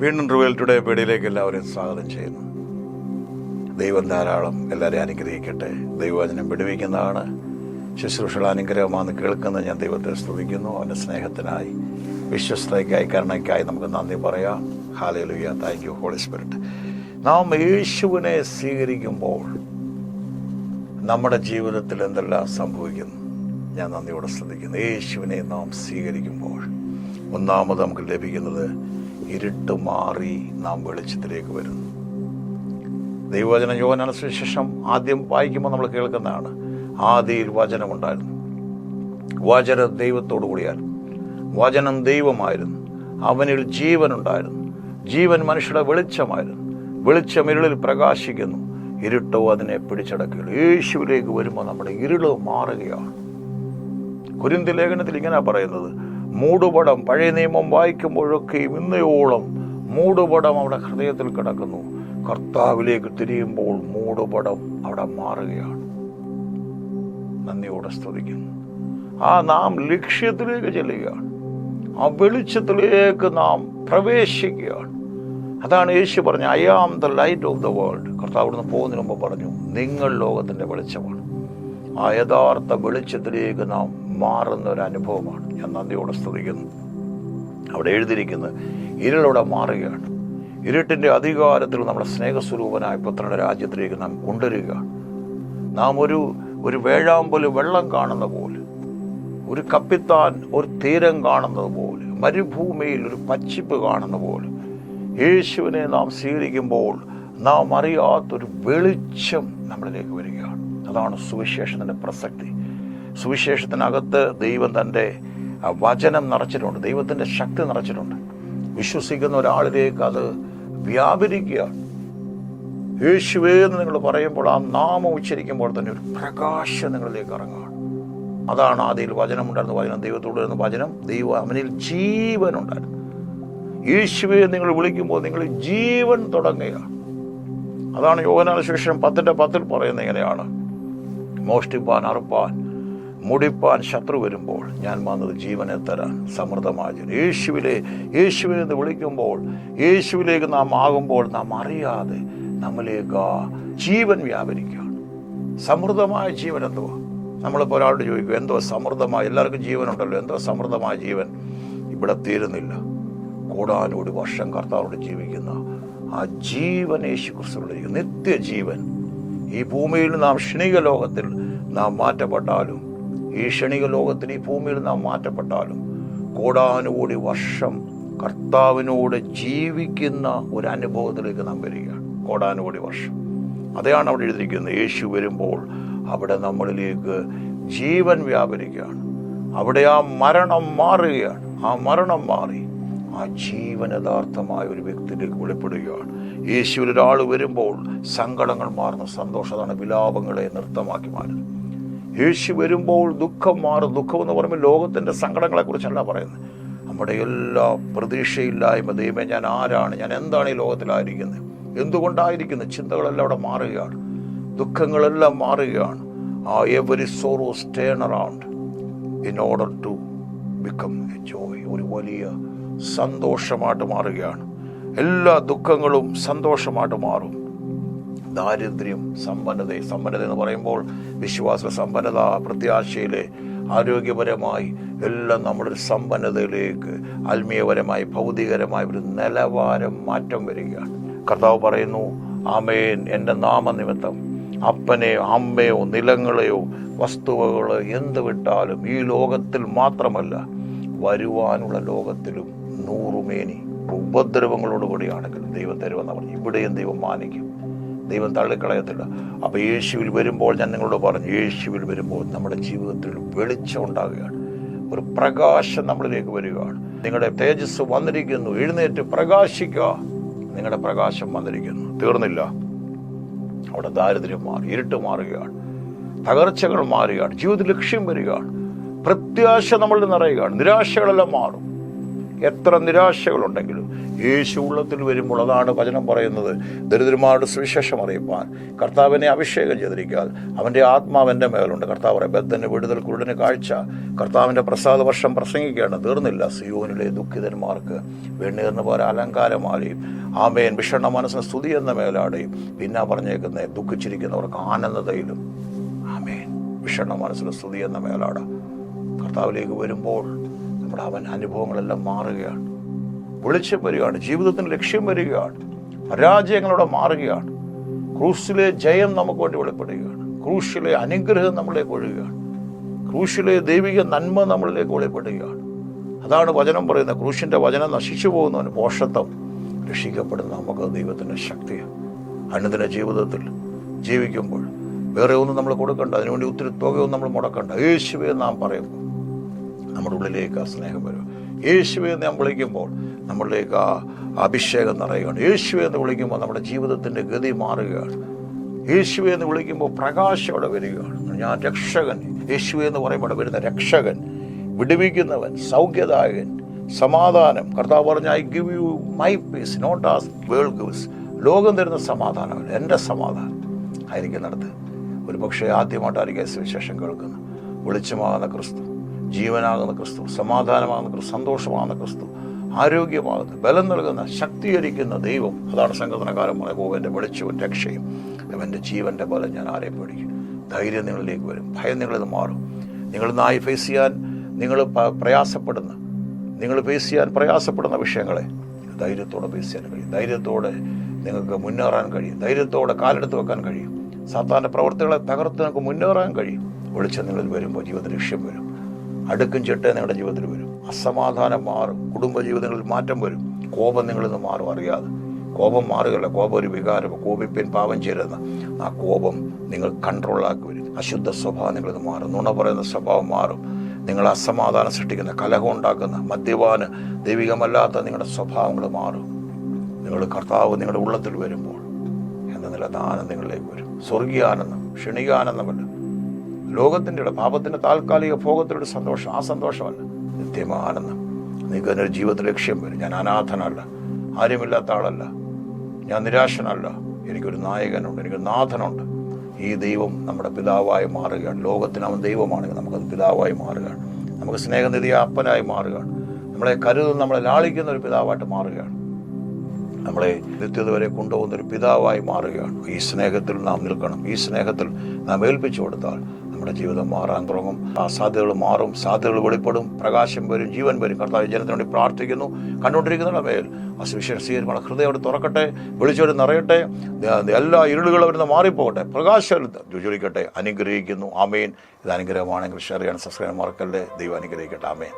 വീണ്ടും revel today പേടിയിലേക്ക് എല്ലാവരെയും സ്വാഗതം ചെയ്യുന്നു. ദൈവം ധാരാളം എല്ലാവരെയും അനുഗ്രഹിക്കട്ടെ. ദൈവവചനം വിടുവിക്കുന്നതാണ്, ശുശ്രൂഷകൾ അനുഗ്രഹമാണെന്ന് കേൾക്കുന്നത് ഞാൻ ദൈവത്തെ സ്തുതിക്കുന്നു. അവൻ്റെ സ്നേഹത്തിനായി, വിശ്വസ്തയ്ക്കായി, കരുണയ്ക്കായി നമുക്ക് നന്ദി പറയാം. Hallelujah. Thank you Holy Spirit. നാം യേശുവിനെ സ്വീകരിക്കുമ്പോൾ നമ്മുടെ ജീവിതത്തിൽ എന്തെല്ലാം സംഭവിക്കുന്നു ഞാൻ നന്ദിയോടെ ശ്രദ്ധിക്കുന്നു. യേശുവിനെ നാം സ്വീകരിക്കുമ്പോൾ ഒന്നാമത് നമുക്ക് ലഭിക്കുന്നത് ഇരുട്ട് മാറി നാം വെളിച്ചത്തിലേക്ക് വരുന്നു. ദൈവവചനം യോഹന്നാൻ സുവിശേഷം ആദ്യം വായിക്കുമ്പോൾ നമ്മൾ കേൾക്കുന്നതാണ്, ആദിയിൽ വചനമുണ്ടായിരുന്നു, വചനം ദൈവത്തോടു കൂടിയായിരുന്നു, വചനം ദൈവമായിരുന്നു, അവനിൽ ജീവനുണ്ടായിരുന്നു, ജീവൻ മനുഷ്യരുടെ വെളിച്ചമായിരുന്നു, വെളിച്ചം ഇരുളിൽ പ്രകാശിക്കുന്നു, ഇരുട്ടോ അതിനെ പിടിച്ചടക്കുകയുള്ളൂ. യേശുവിലേക്ക് വരുമ്പോൾ നമ്മുടെ ഇരുള് മാറുകയാണ്. കൊരിന്ത്യർ ലേഖനത്തിൽ ഇങ്ങനെ പറയുന്നത്, മൂടുപടം, പഴയ നിയമം വായിക്കുമ്പോഴൊക്കെയും ഇന്നയോളം മൂടുപടം അവിടെ ഹൃദയത്തിൽ കിടക്കുന്നു. കർത്താവിലേക്ക് തിരിയുമ്പോൾ മൂടുപടം അവിടെ മാറുകയാണ്. നന്ദിയോടെ സ്തുതിക്കുന്നു. നാം ലക്ഷ്യത്തിലേക്ക് ചെല്ലുകയാണ്, ആ വെളിച്ചത്തിലേക്ക് നാം പ്രവേശിക്കുകയാണ്. അതാണ് യേശു പറഞ്ഞ, I am the light of the world. കർത്താവ് ഇവിടുന്ന് പോകുന്നതിന് മുമ്പ് പറഞ്ഞു, നിങ്ങൾ ലോകത്തിൻ്റെ വെളിച്ചമാണ്. ആ യഥാർത്ഥ വെളിച്ചത്തിലേക്ക് നാം മാറുന്ന ഒരു അനുഭവമാണ്. ഞാൻ നന്ദിയോടെ സ്തുതിക്കുന്നു. അവിടെ എഴുതിയിരിക്കുന്നത്, ഇരുളോടെ മാറുകയാണ്. ഇരുട്ടിൻ്റെ അധികാരത്തിൽ നമ്മുടെ സ്നേഹസ്വരൂപനായ പുത്രന്റെ രാജ്യത്തിലേക്ക് നാം കൊണ്ടുവരികയാണ്. നാം ഒരു വേഴാമ്പല് വെള്ളം കാണുന്ന പോലെ, ഒരു കപ്പിത്താൻ ഒരു തീരം കാണുന്നത് പോലെ, മരുഭൂമിയിൽ ഒരു പച്ചിപ്പ് കാണുന്ന പോലെ, യേശുവിനെ നാം സ്വീകരിക്കുമ്പോൾ നാം അറിയാത്തൊരു വെളിച്ചം നമ്മളിലേക്ക് വരികയാണ്. അതാണ് സുവിശേഷത്തിൻ്റെ പ്രസക്തി. സുവിശേഷത്തിനകത്ത് ദൈവം തൻ്റെ വചനം നിറച്ചിട്ടുണ്ട്, ദൈവത്തിൻ്റെ ശക്തി നിറച്ചിട്ടുണ്ട്. വിശ്വസിക്കുന്ന ഒരാളിലേക്ക് അത് വ്യാപരിക്കുകയാണ്. യേശുവേ എന്ന് നിങ്ങൾ പറയുമ്പോൾ, ആ നാമം ഉച്ചരിക്കുമ്പോൾ തന്നെ ഒരു പ്രകാശം നിങ്ങളിലേക്ക് ഇറങ്ങുകയാണ്. അതാണ് ആദിയിൽ വചനമുണ്ടായിരുന്നു, വചനം ദൈവത്തോടായിരുന്നു, വചനം ദൈവം, അവനിൽ ജീവനുണ്ടായിരുന്നു. യേശുവേ നിങ്ങൾ വിളിക്കുമ്പോൾ നിങ്ങൾ ജീവൻ തുടങ്ങുകയാണ്. അതാണ് യോഹന്നാൻ സുവിശേഷം 10:10 പറയുന്നത് ഇങ്ങനെയാണ്, മോഷ്ടിപ്പാൻ, അറുപ്പാൻ, മുടിപ്പാൻ ശത്രു വരുമ്പോൾ ഞാൻ വന്നത് ജീവനെ തരാൻ, സമൃദ്ധമായ ജീവൻ. യേശുവിനെ എന്ന് വിളിക്കുമ്പോൾ, യേശുവിലേക്ക് നാം ആകുമ്പോൾ നാം അറിയാതെ നമ്മിലേക്ക് ആ ജീവൻ വ്യാപരിക്കുകയാണ്. സമൃദ്ധമായ ജീവൻ എന്തുവാ? നമ്മളിപ്പോൾ ഒരാളോട് ചോദിക്കും, എന്തോ സമൃദ്ധമായ, എല്ലാവർക്കും ജീവനുണ്ടല്ലോ, എന്തോ സമൃദ്ധമായ ജീവൻ? ഇവിടെ തീരുന്നില്ല. കോടാനോടി വർഷം കർത്താവോട് ജീവിക്കുന്ന ആ ജീവൻ യേശു ക്രിസ്തുവിലേക്ക്, നിത്യജീവൻ. ഈ ഭൂമിയിൽ നാം ക്ഷണിക ലോകത്തിൽ നാം മാറ്റപ്പെട്ടാലും, ഈ ക്ഷണിക ലോകത്തിൽ ഈ ഭൂമിയിൽ നാം മാറ്റപ്പെട്ടാലും, കോടാനുകൂടി വർഷം കർത്താവിനോട് ജീവിക്കുന്ന ഒരു അനുഭവത്തിലേക്ക് നാം വരികയാണ്. കോടാനുകൂടി വർഷം, അതാണ് അവിടെ എഴുതിയിരിക്കുന്നത്. യേശു വരുമ്പോൾ അവിടെ നമ്മളിലേക്ക് ജീവൻ വ്യാപരിക്കുകയാണ്. അവിടെ ആ മരണം മാറുകയാണ്. ആ മരണം മാറി ആ ജീവൻ യഥാർത്ഥമായ ഒരു വ്യക്തിയിലേക്ക് വെളിപ്പെടുകയാണ്. യേശുവിൽ ഒരാൾ വരുമ്പോൾ സങ്കടങ്ങൾ മാറുന്ന സന്തോഷം, അതാണ് വിലാപങ്ങളെ നൃത്തമാക്കി മാറുന്നത്. യേശു വരുമ്പോൾ ദുഃഖം മാറും. ദുഃഖം എന്ന് പറയുമ്പോൾ ലോകത്തിൻ്റെ സങ്കടങ്ങളെക്കുറിച്ചല്ല പറയുന്നത്, നമ്മുടെ എല്ലാ പ്രതീക്ഷയില്ലായ്മ, ദൈവമേ ഞാൻ ആരാണ്, ഞാൻ എന്താണ് ഈ ലോകത്തിലായിരിക്കുന്നത്, എന്തുകൊണ്ടായിരിക്കുന്നത്, ചിന്തകളെല്ലാം അവിടെ മാറുകയാണ്, ദുഃഖങ്ങളെല്ലാം മാറുകയാണ്. Every sorrows turn around in order to become a joy. ഒരു വലിയ സന്തോഷമായിട്ട് മാറുകയാണ്. എല്ലാ ദുഃഖങ്ങളും സന്തോഷമായിട്ട് മാറും. ദാരിദ്ര്യം സമ്പന്നത എന്ന് പറയുമ്പോൾ വിശ്വാസ സമ്പന്നത, പ്രത്യാശയിലെ, ആരോഗ്യപരമായി എല്ലാം നമ്മുടെ ഒരു സമ്പന്നതയിലേക്ക്, ആത്മീയപരമായി, ഭൗതികരമായ ഒരു നിലവാരം മാറ്റം വരികയാണ്. കർത്താവ് പറയുന്നു, ആമേൻ, എൻ്റെ നാമനിമിത്തം അപ്പനെയോ അമ്മയോ നിലങ്ങളെയോ വസ്തുവകളോ എന്ത് വിട്ടാലും ഈ ലോകത്തിൽ മാത്രമല്ല വരുവാനുള്ള ലോകത്തിലും 100 മേനി ഉപദ്രവങ്ങളോടുകൂടിയാണെങ്കിലും ദൈവം തരുമെന്ന് പറഞ്ഞു. ഇവിടെയും ദൈവം മാനിക്കും, ദൈവം തള്ളിക്കളയത്തില്ല. അപ്പോൾ യേശുവിൽ വരുമ്പോൾ, ഞാൻ നിങ്ങളോട് പറഞ്ഞു, യേശുവിൽ വരുമ്പോൾ നമ്മുടെ ജീവിതത്തിൽ വെളിച്ചം ഉണ്ടാകുകയാണ്, ഒരു പ്രകാശം നമ്മളിലേക്ക് വരികയാണ്. നിങ്ങളുടെ തേജസ് വന്നിരിക്കുന്നു, എഴുന്നേറ്റ് പ്രകാശിക്കുക, നിങ്ങളുടെ പ്രകാശം വന്നിരിക്കുന്നു. തീർന്നില്ല, അവിടെ ദാരിദ്ര്യം മാറി, ഇരുട്ട് മാറുകയാണ്, തകർച്ചകൾ മാറുകയാണ്, ജീവിത ലക്ഷ്യം വരികയാണ്, പ്രത്യാശ നമ്മളിൽ നിറയുകയാണ്, നിരാശകളെല്ലാം മാറും. എത്ര നിരാശകളുണ്ടെങ്കിലും യേശു ഉള്ളത്തിൽ വരുമ്പോൾ, അതാണ് വചനം പറയുന്നത്, ദരിദ്രന്മാരുടെ സുവിശേഷം അറിയിപ്പാൻ കർത്താവിനെ അഭിഷേകം ചെയ്തിരിക്കാൻ അവൻ്റെ ആത്മാവിൻ്റെ മേലുണ്ട്. കർത്താവ് പറയും, ബദ്ധന് വിടുതൽ, കുരുടന് കാഴ്ച, കർത്താവിൻ്റെ പ്രസാദ വർഷം പ്രസംഗിക്കേണ്ട തീർന്നില്ല. സിയോനിലെ ദുഃഖിതന്മാർക്ക് വെണ്ണീറിന് പോലെ അലങ്കാരമാലയും, ആമേൻ, വിഷണ്ണ മനസ്സിന് സ്തുതി എന്ന മേലാടയും, പിന്നെ പറഞ്ഞേക്കുന്നത് ദുഃഖിച്ചിരിക്കുന്നവർക്ക് ആനന്ദതയിലും, ആമേൻ, വിഷണ്ണ മനസ്സിന് സ്തുതി എന്ന മേലാട. കർത്താവിലേക്ക് വരുമ്പോൾ നമ്മുടെ അവൻ അനുഭവങ്ങളെല്ലാം മാറുകയാണ്, വെളിച്ചം വരികയാണ്, ജീവിതത്തിന് ലക്ഷ്യം വരികയാണ്, പരാജയങ്ങളോടെ മാറുകയാണ്. ക്രൂശിലെ ജയം നമുക്ക് വേണ്ടി വെളിപ്പെടുകയാണ്, ക്രൂശിലെ അനുഗ്രഹം നമ്മളിലേക്ക് ഒഴുകുകയാണ്, ക്രൂശിലെ ദൈവിക നന്മ നമ്മളിലേക്ക് വെളിപ്പെടുകയാണ്. അതാണ് വചനം പറയുന്നത്. ക്രൂശിൻ്റെ വചനം നശിച്ചു പോകുന്നവന് പോഷത്വം, രക്ഷിക്കപ്പെടുന്ന നമുക്ക് ദൈവത്തിൻ്റെ ശക്തിയാണ്. അനുദിന ജീവിതത്തിൽ ജീവിക്കുമ്പോൾ വേറെ ഒന്നും നമ്മൾ കൊടുക്കണ്ട, അതിനുവേണ്ടി ഒത്തിരി തുകയൊന്നും നമ്മൾ മുടക്കണ്ട. യേശുവെ നാം പറയുമ്പോൾ നമ്മുടെ ഉള്ളിലേക്ക് ആ സ്നേഹം വരും. യേശുവെ നാം വിളിക്കുമ്പോൾ നമ്മളിലേക്ക് ആ അഭിഷേകം നിറയുകയാണ്. യേശുവെ എന്ന് വിളിക്കുമ്പോൾ നമ്മുടെ ജീവിതത്തിൻ്റെ ഗതി മാറുകയാണ്. യേശുവെ എന്ന് വിളിക്കുമ്പോൾ പ്രകാശം അവിടെ വരികയാണ്. ഞാൻ രക്ഷകൻ, യേശുവെ എന്ന് പറയുമ്പോൾ വരുന്ന രക്ഷകൻ, വിടുവിക്കുന്നവൻ, സൗഖ്യദായകൻ, സമാധാനം. കർത്താവ് പറഞ്ഞ, I give you my peace, not as world gives. ലോകം തരുന്ന സമാധാനമല്ല, എൻ്റെ സമാധാനം ആയിരിക്കുന്നിടത്ത് ഒരു പക്ഷേ ആദ്യമായിട്ടായിരിക്കും സുവിശേഷം കേൾക്കുന്നത്. വെളിച്ചമാകുന്ന ക്രിസ്തു, ജീവനാകുന്ന ക്രിസ്തു, സമാധാനമാകുന്ന ക്രിസ്തു, സന്തോഷമാകുന്ന ക്രിസ്തു, ആരോഗ്യമാകുന്ന, ബലം നൽകുന്ന, ശക്തീകരിക്കുന്ന ദൈവം. അതാണ് സങ്കീർത്തനക്കാരൻ പറയുന്നത്, എൻ്റെ വെളിച്ചവും രക്ഷയും അവൻ്റെ ജീവൻ്റെ ബലം ഞാൻ ആരെ പേടിക്കും. ധൈര്യം നിങ്ങളിലേക്ക് വരും, ഭയം നിങ്ങളിത് മാറും. നിങ്ങൾ നായി ഫേസ് ചെയ്യാൻ നിങ്ങൾ ഫേസ് ചെയ്യാൻ പ്രയാസപ്പെടുന്ന വിഷയങ്ങളെ ധൈര്യത്തോടെ ഫേസ് ചെയ്യാൻ കഴിയും. ധൈര്യത്തോടെ നിങ്ങൾക്ക് മുന്നേറാൻ കഴിയും. ധൈര്യത്തോടെ കാലെടുത്ത് വെക്കാൻ കഴിയും. സാത്താൻ്റെ പ്രവർത്തികളെ തകർത്ത് നിങ്ങൾക്ക് മുന്നേറാൻ കഴിയും. വെളിച്ചം നിങ്ങളിൽ വരുമ്പോൾ ജീവിതത്തിൽ ലക്ഷ്യം വരും. അടുക്കും ചിട്ടേ നിങ്ങളുടെ ജീവിതത്തിൽ വരും. അസമാധാനം മാറും. കുടുംബജീവിതങ്ങളിൽ മാറ്റം വരും. കോപം നിങ്ങളിൽ നിന്ന് മാറും അറിയാതെ. കോപം മാറുകയല്ല, കോപം ഒരു വികാരം. കോപിപ്പിൻ പാപം ചേരുന്ന ആ കോപം നിങ്ങൾ കൺട്രോളാക്കി വരും. അശുദ്ധ സ്വഭാവം നിങ്ങളിൽ നിന്ന് മാറും. നുണ പറയുന്ന സ്വഭാവം മാറും. നിങ്ങൾ അസമാധാനം സൃഷ്ടിക്കുന്ന, കലഹം ഉണ്ടാക്കുന്ന, മദ്യപാന്, ദൈവികമല്ലാത്ത നിങ്ങളുടെ സ്വഭാവങ്ങൾ മാറും. നിങ്ങൾ കർത്താവ് നിങ്ങളുടെ ഉള്ളത്തിൽ വരുമ്പോൾ എന്ന നില ദാനം നിങ്ങളിലേക്ക് വരും. സ്വർഗീയാനന്ദം, ക്ഷണികാനന്ദമല്ല, ലോകത്തിൻ്റെ പാപത്തിൻ്റെ താൽക്കാലിക ഭോഗത്തിലൊരു സന്തോഷം. ആ സന്തോഷമല്ല, നിത്യമാനന്ദം. നിങ്ങൾക്ക് അതിനൊരു ജീവിതത്തിൽ ലക്ഷ്യം വരും. ഞാൻ അനാഥനല്ല, ആരുമില്ലാത്ത ആളല്ല, ഞാൻ നിരാശനല്ല, എനിക്കൊരു നായകനുണ്ട്, എനിക്കൊരു നാഥനുണ്ട്. ഈ ദൈവം നമ്മുടെ പിതാവായി മാറുകയാണ്. ലോകത്തിന് അവൻ ദൈവമാണെങ്കിൽ നമുക്കത് പിതാവായി മാറുകയാണ്. നമുക്ക് സ്നേഹനിധിയ അപ്പനായി മാറുകയാണ്. നമ്മളെ കരുതുന്ന, നമ്മളെ ലാളിക്കുന്ന ഒരു പിതാവായിട്ട് മാറുകയാണ്. നമ്മളെ നിത്യത വരെ കൊണ്ടുപോകുന്നൊരു പിതാവായി മാറുകയാണ്. ഈ സ്നേഹത്തിൽ നാം നിൽക്കണം. ഈ സ്നേഹത്തിൽ നാം ഏൽപ്പിച്ചു കൊടുത്താൽ നമ്മുടെ ജീവിതം മാറാൻ തുടങ്ങും. ആ സാധ്യതകൾ മാറും, സാധ്യതകൾ വെളിപ്പെടും, പ്രകാശം വരും, ജീവൻ വരും. കർത്താവ് ജനത്തിന് വേണ്ടി പ്രാർത്ഥിക്കുന്നു. കണ്ടുകൊണ്ടിരിക്കുന്നവരുടെ മേൽ ആ സുവിശേഷം സ്വീകരിക്കണം. ഹൃദയം അവിടെ തുറക്കട്ടെ, വിളിച്ചവർ നിറയട്ടെ, എല്ലാ ഇരുളുകളും അവരിന്ന് മാറിപ്പോകട്ടെ, പ്രകാശം ജ്വലിക്കട്ടെ. അനുഗ്രഹിക്കുന്നു. ആമേൻ. ഇത് അനുഗ്രഹമാണെങ്കിൽ ഷെയർ ചെയ്യാൻ, സബ്സ്ക്രൈബ് മറക്കല്ലേ. ദൈവം അനുഗ്രഹിക്കട്ടെ. ആമേൻ.